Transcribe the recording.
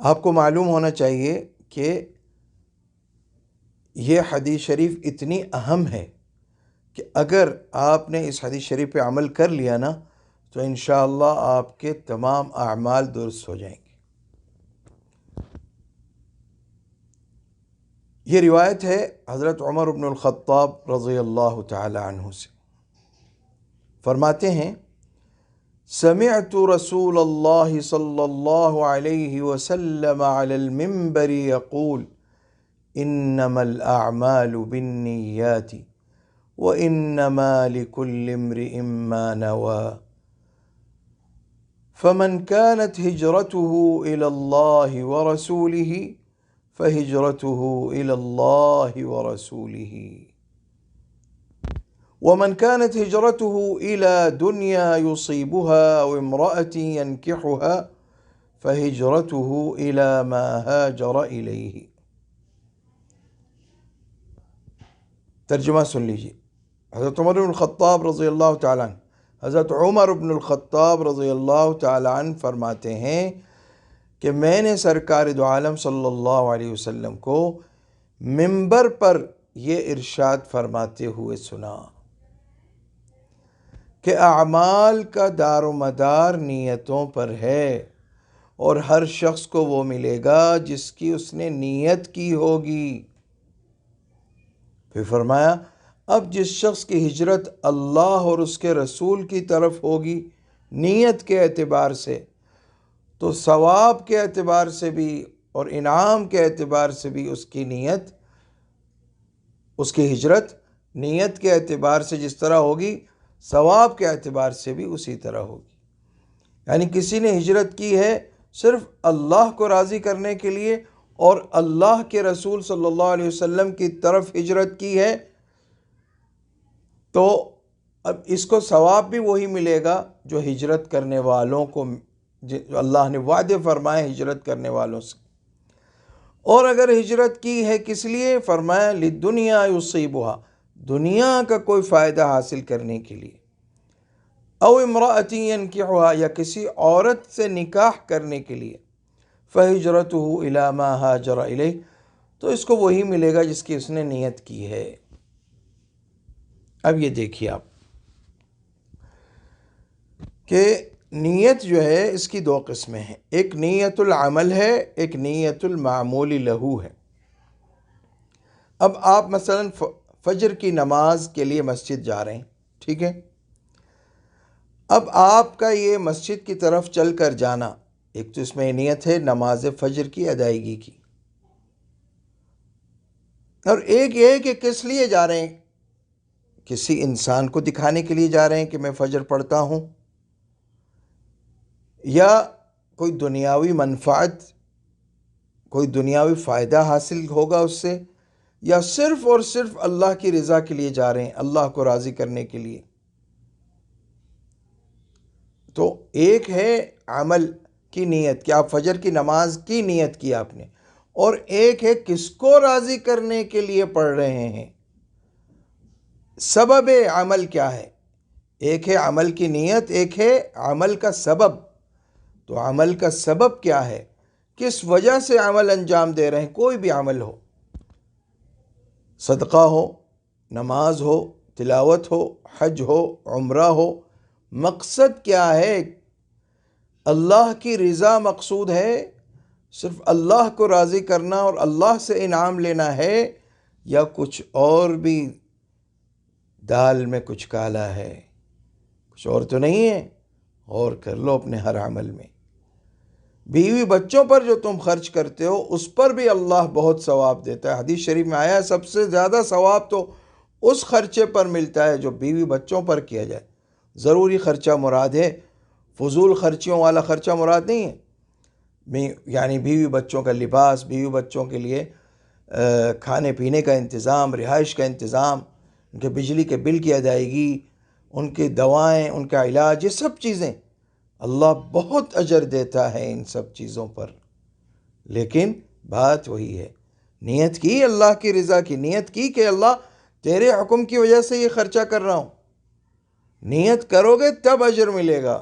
آپ کو معلوم ہونا چاہیے کہ یہ حدیث شریف اتنی اہم ہے کہ اگر آپ نے اس حدیث شریف پہ عمل کر لیا نا تو انشاءاللہ آپ کے تمام اعمال درست ہو جائیں گے۔ یہ روایت ہے حضرت عمر بن الخطاب رضی اللہ تعالی عنہ سے، فرماتے ہیں سمعت رسول اللہ صلی اللہ علیہ وسلم علی المنبر یقول انما الاعمال بالنیات وانما لكل امرئ ما نوى فمن كانت هجرته الى الله ورسوله فهجرته الى الله ورسوله ومن كانت هجرته إلى دنيا يصيبها أو امرأة ينكحها فهجرته إلى ما هاجر إليه۔ ترجمہ سن لیجیے۔ حضرت عمر بن الخطاب رضی اللہ تعالیٰ عنہ رضی اللہ تعالیٰ عنہ فرماتے ہیں کہ میں نے سرکار دو عالم صلی اللہ علیہ وسلم کو منبر پر یہ ارشاد فرماتے ہوئے سنا کہ اعمال کا دار و مدار نیتوں پر ہے، اور ہر شخص کو وہ ملے گا جس کی اس نے نیت کی ہوگی۔ پھر فرمایا اب جس شخص کی ہجرت اللہ اور اس کے رسول کی طرف ہوگی نیت کے اعتبار سے، تو ثواب کے اعتبار سے بھی اور انعام کے اعتبار سے بھی اس کی نیت، اس کی ہجرت نیت کے اعتبار سے جس طرح ہوگی ثواب کے اعتبار سے بھی اسی طرح ہوگی۔ یعنی کسی نے ہجرت کی ہے صرف اللہ کو راضی کرنے کے لیے اور اللہ کے رسول صلی اللہ علیہ وسلم کی طرف ہجرت کی ہے، تو اب اس کو ثواب بھی وہی ملے گا جو ہجرت کرنے والوں کو، جو اللہ نے وعدے فرمائے ہجرت کرنے والوں سے۔ اور اگر ہجرت کی ہے کس لیے، فرمایا لدنیا یصیبها، دنیا کا کوئی فائدہ حاصل کرنے کے لیے، او امرأۃ ینکحها، یا کسی عورت سے نکاح کرنے کے لیے، فہجرته الی ما ہاجر الیہ، تو اس کو وہی ملے گا جس کی اس نے نیت کی ہے۔ اب یہ دیکھیے آپ کہ نیت جو ہے اس کی دو قسمیں ہیں، ایک نیت العمل ہے، ایک نیت المعمول لہو ہے۔ اب آپ مثلا فجر کی نماز کے لیے مسجد جا رہے ہیں، ٹھیک ہے، اب آپ کا یہ مسجد کی طرف چل کر جانا، ایک تو اس میں نیت ہے نماز فجر کی ادائیگی کی، اور ایک یہ ہے کہ کس لیے جا رہے ہیں، کسی انسان کو دکھانے کے لیے جا رہے ہیں کہ میں فجر پڑھتا ہوں، یا کوئی دنیاوی منفعت، کوئی دنیاوی فائدہ حاصل ہوگا اس سے، یا صرف اور صرف اللہ کی رضا کے لیے جا رہے ہیں، اللہ کو راضی کرنے کے لیے۔ تو ایک ہے عمل کی نیت کہ آپ فجر کی نماز کی نیت کی آپ نے، اور ایک ہے کس کو راضی کرنے کے لیے پڑھ رہے ہیں، سبب عمل کیا ہے۔ ایک ہے عمل کی نیت، ایک ہے عمل کا سبب۔ تو عمل کا سبب کیا ہے، کس وجہ سے عمل انجام دے رہے ہیں، کوئی بھی عمل ہو، صدقہ ہو، نماز ہو، تلاوت ہو، حج ہو، عمرہ ہو، مقصد کیا ہے، اللہ کی رضا مقصود ہے، صرف اللہ کو راضی کرنا اور اللہ سے انعام لینا ہے، یا کچھ اور بھی دال میں کچھ کالا ہے، کچھ اور تو نہیں ہے۔ غور کر لو اپنے ہر عمل میں۔ بیوی بچوں پر جو تم خرچ کرتے ہو اس پر بھی اللہ بہت ثواب دیتا ہے۔ حدیث شریف میں آیا ہے سب سے زیادہ ثواب تو اس خرچے پر ملتا ہے جو بیوی بچوں پر کیا جائے۔ ضروری خرچہ مراد ہے، فضول خرچیوں والا خرچہ مراد نہیں ہے۔ یعنی بیوی بچوں کا لباس، بیوی بچوں کے لیے کھانے پینے کا انتظام، رہائش کا انتظام، ان کے بجلی کے بل کی ادائیگی، ان کی دوائیں، ان کا علاج، یہ سب چیزیں اللہ بہت اجر دیتا ہے ان سب چیزوں پر۔ لیکن بات وہی ہے، نیت کی اللہ کی رضا کی، نیت کی کہ اللہ تیرے حکم کی وجہ سے یہ خرچہ کر رہا ہوں، نیت کرو گے تب اجر ملے گا۔